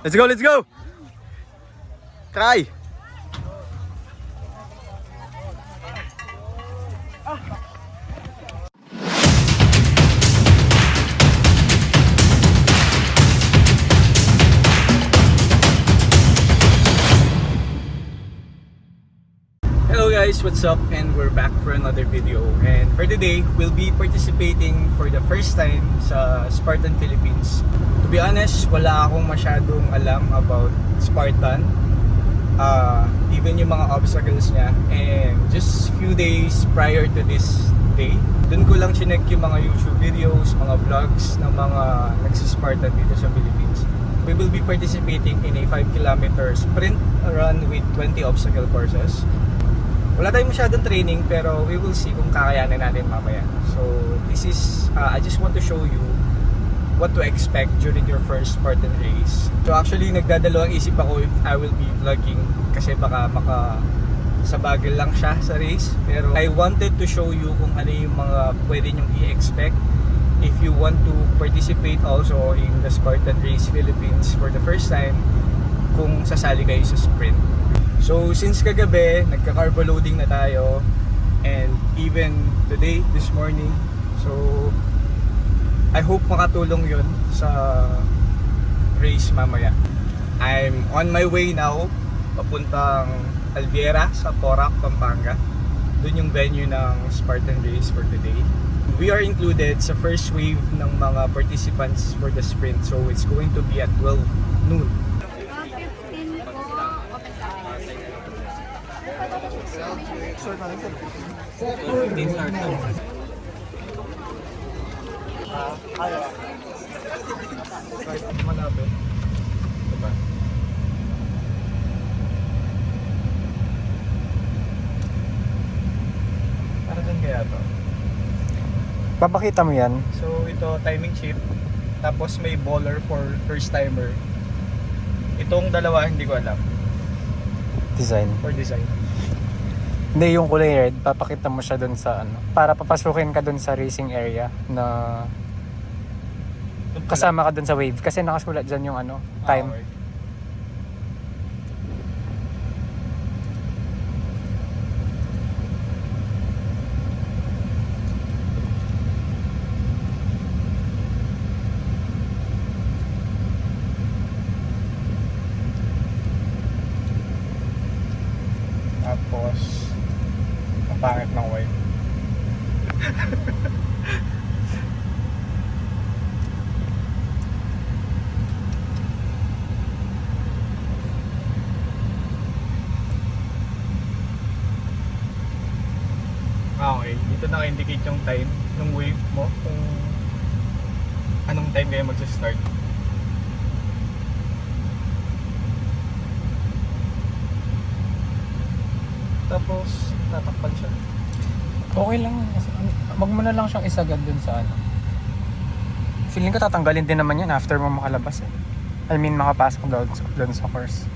Let's go, let's go! Try! Hello guys, what's up? And we're back for another video. And for today, we'll be participating for the first time sa Spartan Philippines. To be honest, wala akong masyadong alam about Spartan. Even yung mga obstacles niya. And just few days prior to this day, dun ko lang chinek yung mga YouTube videos, mga vlogs ng mga nagsispartan dito sa Philippines. We will be participating in a 5-kilometer sprint run with 20 obstacle courses. Wala tayong masyadong training pero we will see kung kakayanin natin mamaya. So this is, I just want to show you what to expect during your first Spartan race. So actually nagdadalawang isip ako if I will be vlogging kasi baka sabagal lang siya sa race. Pero I wanted to show you kung ano yung mga pwede nyong i-expect if you want to participate also in the Spartan Race Philippines for the first time kung sasali kayo sa sprint. So since kagabi, nagka-carbo loading na tayo and even today, this morning. So I hope makatulong yun sa race mamaya. I'm on my way now papuntang Alviera sa Porac, Pampanga. Doon yung venue ng Spartan Race for today. We are included sa first wave ng mga participants for the sprint. So it's going to be at 12 noon. Malapit. Diba? Para dyan kaya to? Papakita mo yan. So ito timing chip. Tapos may baller for first timer. Itong dalawa hindi ko alam. Design. For design. Hindi, yung kulay red, papakita mo siya dun sa ano. Para papasukin ka dun sa racing area na kasama ka dun sa wave. Kasi nakasulat dyan yung ano, time. Okay. Tapos ang pangit ng white. Okay, dito naka-indicate yung time ng wave mo kung anong time kayo magsa-start. Tapos tatakpan siya. Okay lang. Wag mo na lang siyang isagad dun sa ano. Feeling ko tatanggalin din naman yan after mo makalabas eh. I mean, makapasok doon sa course.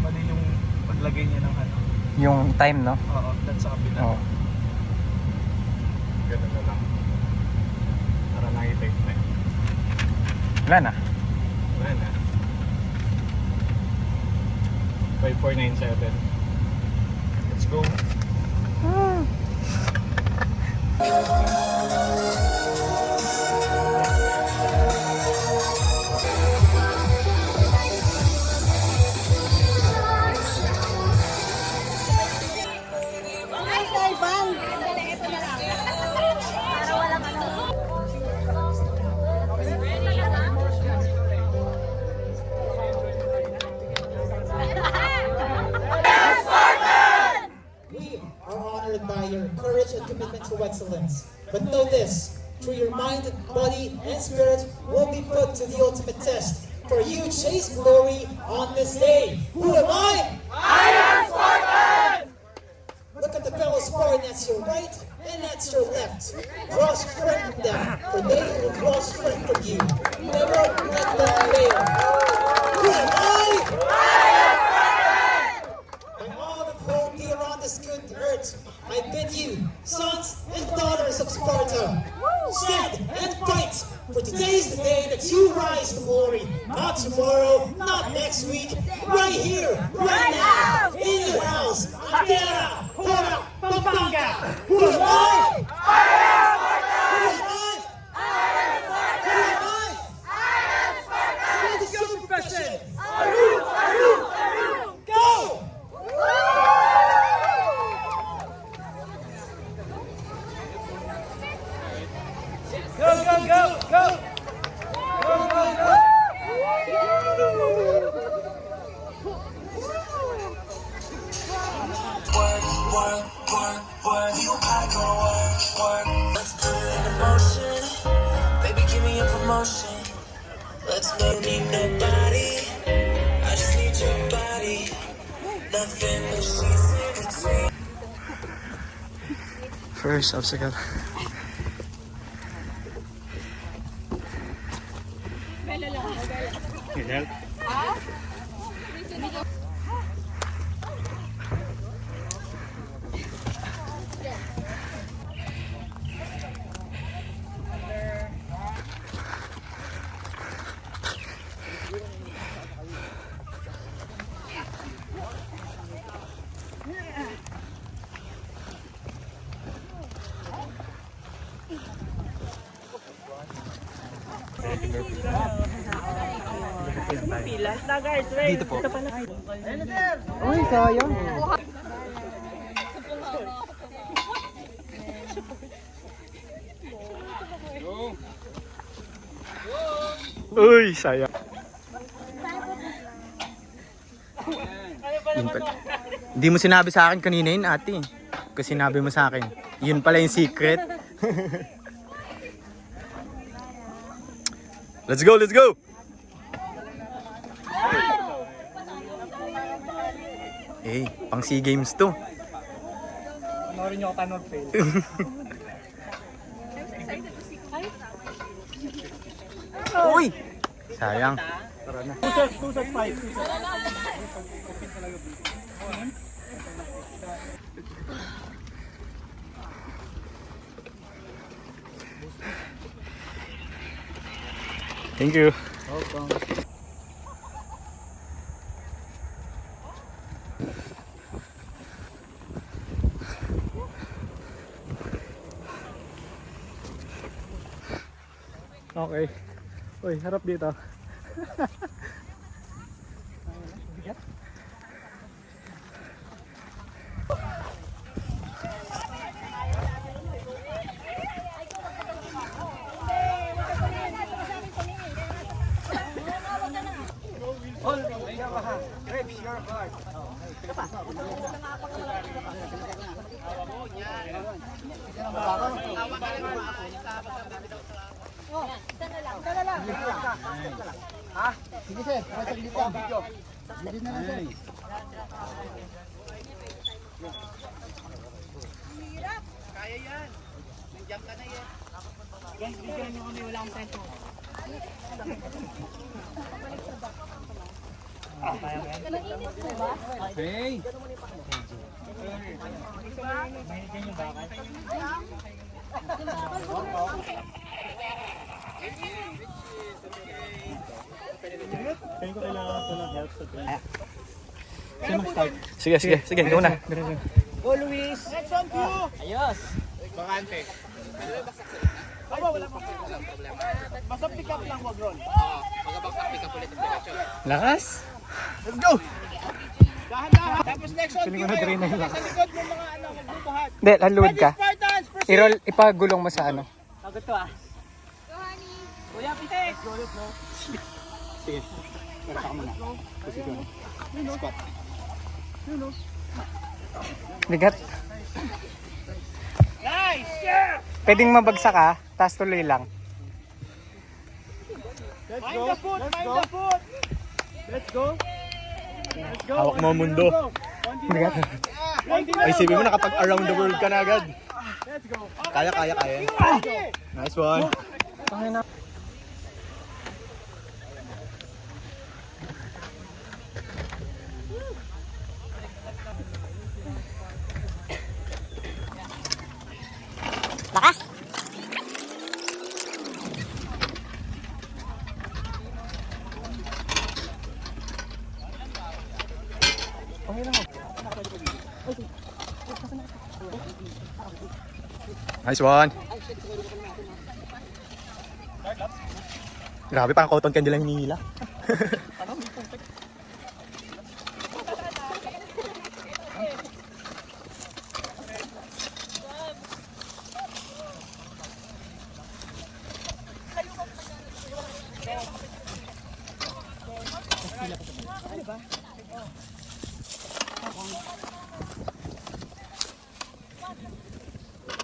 Mali yung paglagay niya ng ano. Yung time, no? Oo, that's sa kapila. Oo. Ganun na lang. Para nakita yung time. Wala na. Wala na. 5497. Let's go. By your courage and commitment to excellence. But know this, through your mind, body, and spirit will be put to the ultimate test. For you chase glory on this day. Who am I? I am Spartan! Look at the fellow Spartan at your right and at your left. Draw strength from them, for they will draw strength from you. Never let them fail. Who am I? I am Spartan! By all that hold dear on this good earth, I bid you, sons and daughters of Sparta, stand and fight, for today is the day that you rise to glory. Not tomorrow, not next week, right here, right now, in your house. Antera, Hora, Pampanga. Who am I? I am Spartan! Who am I? Who am I? With the super question. Go! You gotta go work. Let's put it in motion. Baby, give me a promotion. Let's make nobody. I just need your body. Nothing but she's in between. First obstacle. Dito po. Uy, sayang. Uy, sayang. Yun pala. Hindi mo sinabi sa akin kanina yun, ate. Kasi sinabi mo sa akin. Yun pala yung secret. Let's go, let's go! Eh, pang SEA Games to. Panoorin nyo ako paano mag-fail. Uy! Sayang. Two sets, 5. Thank you. Okay. Uy, harap dito. Hey! Sige, sige, sige. Go na. Go, Luis! Next on cue! Ayos! Bakante. Wala pa problema. Basta pick up lang, wag roll. Pagkabagsak pick up ulit ang direksyon. Lakas! Let's go! Dahan-dahan. Tapos next on cue na drain na kayo. yung Sa likod ng mga magbubuhat. Hindi, laluwad ka. Spartans, proceed! I-roll, ipagulong mo sa ano. Agad to ah. Kuya, pitik! Sige. Maraka ka muna. Position. Squat. Bigat. Nice! Yeah! Pwedeng mabagsak ka, tapos tuloy lang. Find the foot! Find the foot! Let's go! Let's go! Hawak mo ang mundo. Bigat. Ay, isipin mo, nakapag-around the world ka na agad. Let's go! Kaya. Nice one. Okay lang. Nice one. Grabe, parang cotton candy lang hinihila.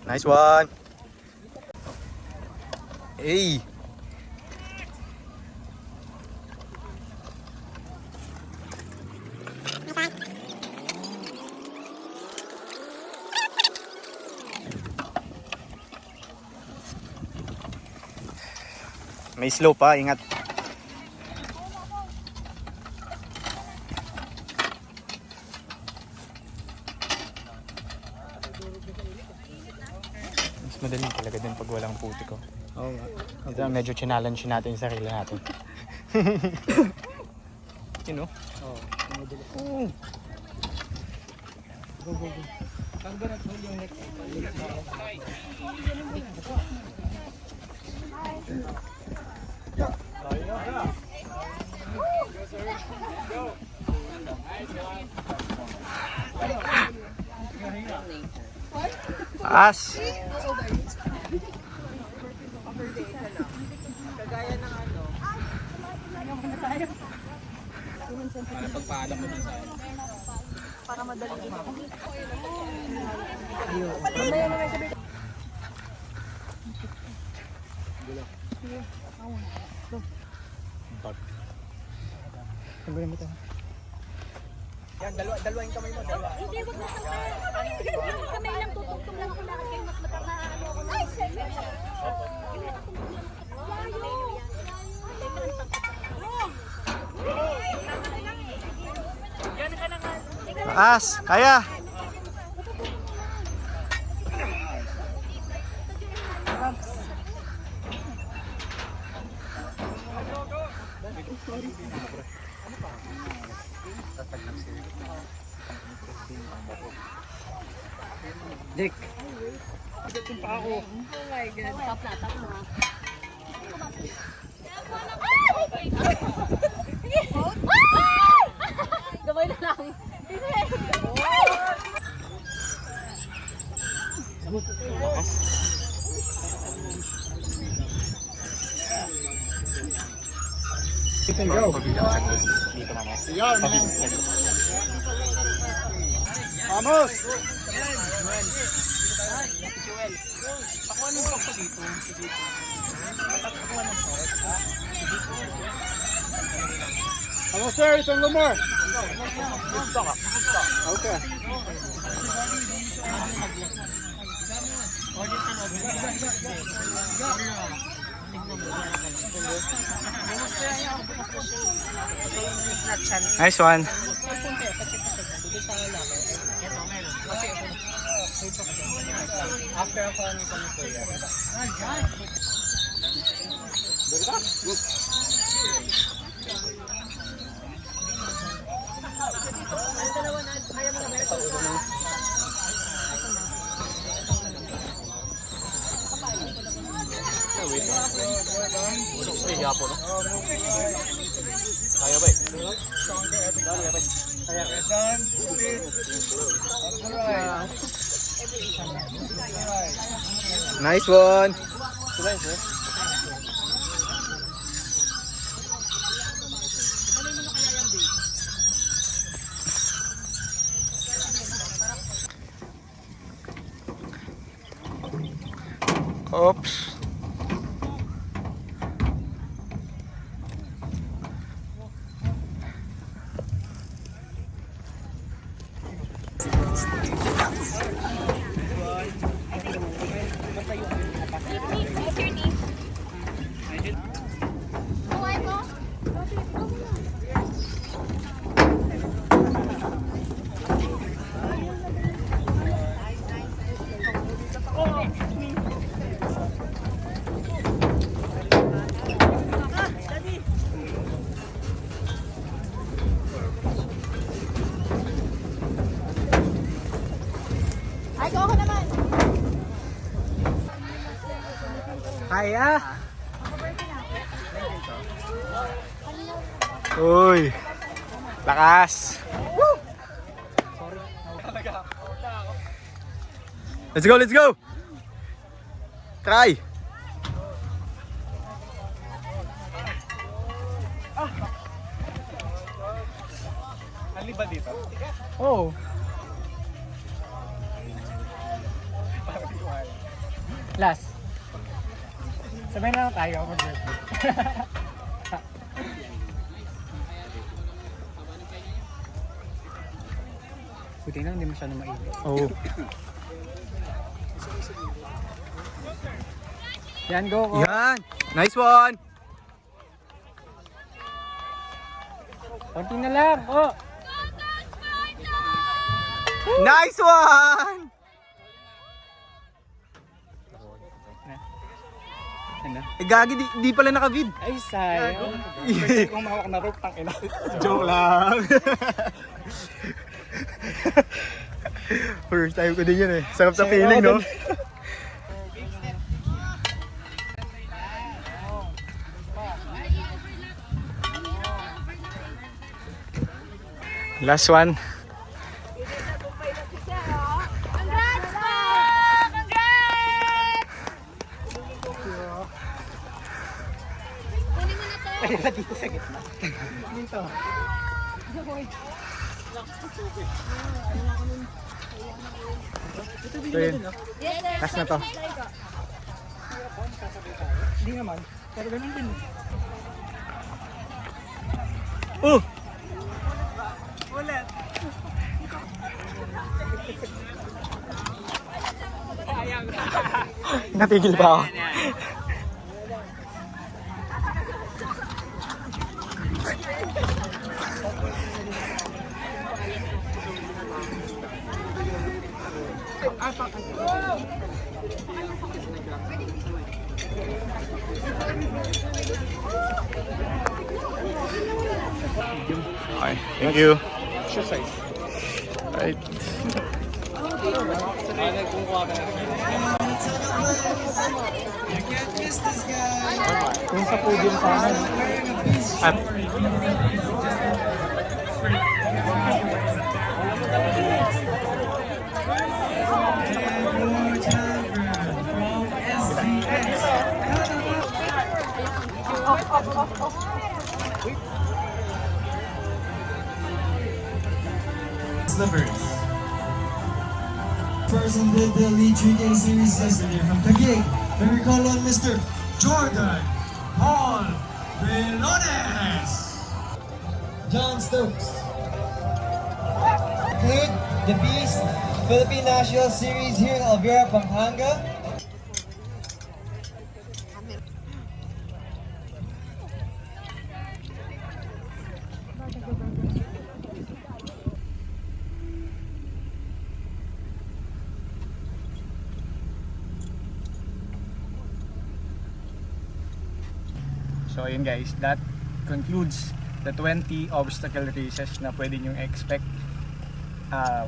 Nice one. Hey. May slow pa, ingat. Mas madaling talaga din pag walang puti ko. Oo nga. Ito medyo challenge natin yung sarili natin. You know? Oo. Go, go, go. Saan ba nag-hold yung neck? As! Hindi, wag na kamay lang, tutugtog lang ako lakad kayo, mas matakaano ako. Ay, sige! As! Kaya! Dick. Gabay na lang. Hello sir, itong lumor. Okay. Nice one. After ako ano kami po yan. Nice one. Oops. What's your name? Buhay mo? Kaya! Uy! Lakas! Let's go, let's go! Try! Ali ba dito? Oh! Last. Sabay na lang tayo mag-birthday. Buti na, hindi masyado mainit. Oo. Oh. Yan, go ko. Yan! Nice one! Konti na lang, oh! Nice one! Ano? Eh, gagi, di pala naka-vid. Ay, sayang. First kong mahawak na rope, tangina. Joke lang. First time ko din yun eh. Sarap sa feeling, no? Last one. Congrats po! Congrats! Kunin mo na to. Ay, dito sa gitna. Dito. Ito yun. Yes, sir. Last na to. Hindi naman. Pero ganun din. Oh! Ulit. Natigil pa ako. Okay, thank you. Exercise. Right. Kung sa podium sa akin. At Slippers. Person did the Elite 3K series yesterday from Taguig. Then we call on Mr. Jordan Paul Velones. John Stokes. Include the Beast Philippine National Series here in Alvera, Pampanga. so yun guys, that concludes the 20 obstacle races na pwede nyo expect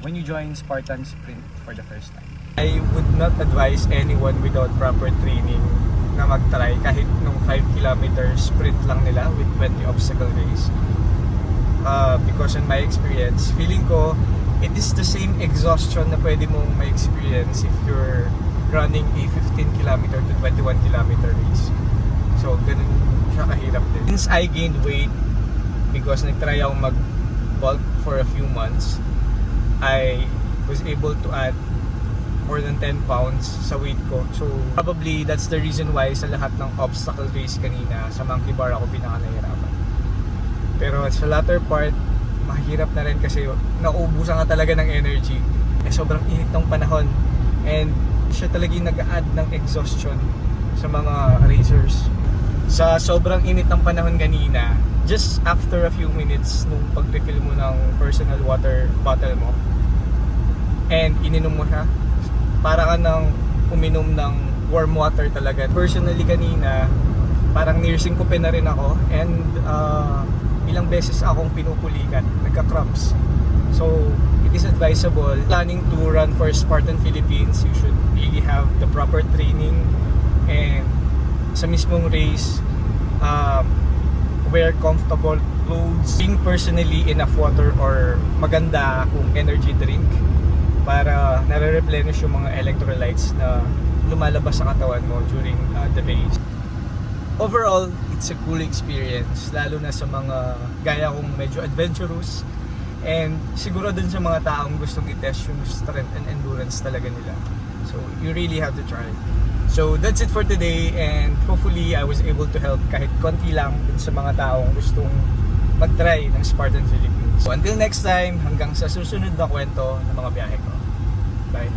when you join Spartan Sprint for the first time. I would not advise anyone without proper training na mag-try kahit nung 5 kilometer sprint lang nila with 20 obstacle race. Because in my experience, feeling ko it is the same exhaustion na pwede mong ma-experience if you're running a 15 kilometer to 21 kilometer race. So, ganun siya kahirap din. Since I gained weight because nag-try ako mag-bulk for a few months, I was able to add more than 10 pounds sa weight ko. So, probably that's the reason why sa lahat ng obstacle race kanina, sa monkey bar ako pinaka-nahirapan. Pero sa latter part, mahirap na rin kasi nauubusan ka talaga ng energy. Eh, sobrang init ng panahon. And siya talaga yung nag-add ng exhaustion sa mga racers. Sa sobrang init ng panahon kanina, just after a few minutes nung pag-refill mo ng personal water bottle mo and ininom mo siya, para ka nang uminom ng warm water talaga. Personally kanina, parang nursing ko na rin ako and ilang beses akong pinupulikan, nagka-cramps. So, it is advisable planning to run for Spartan Philippines, you should really have the proper training and sa mismong race, wear comfortable clothes, drink personally enough water or maganda kung energy drink para nare-replenish yung mga electrolytes na lumalabas sa katawan mo during the race. Overall, it's a cool experience, lalo na sa mga gaya kong medyo adventurous and siguro dun sa mga taong gustong i-test yung strength and endurance talaga nila. So, you really have to try. So, that's it for today and hopefully I was able to help kahit konti lang dun sa mga taong gustong mag-try ng Spartan Philippines. So, until next time, hanggang sa susunod na kwento ng mga biyahe ko. Bye!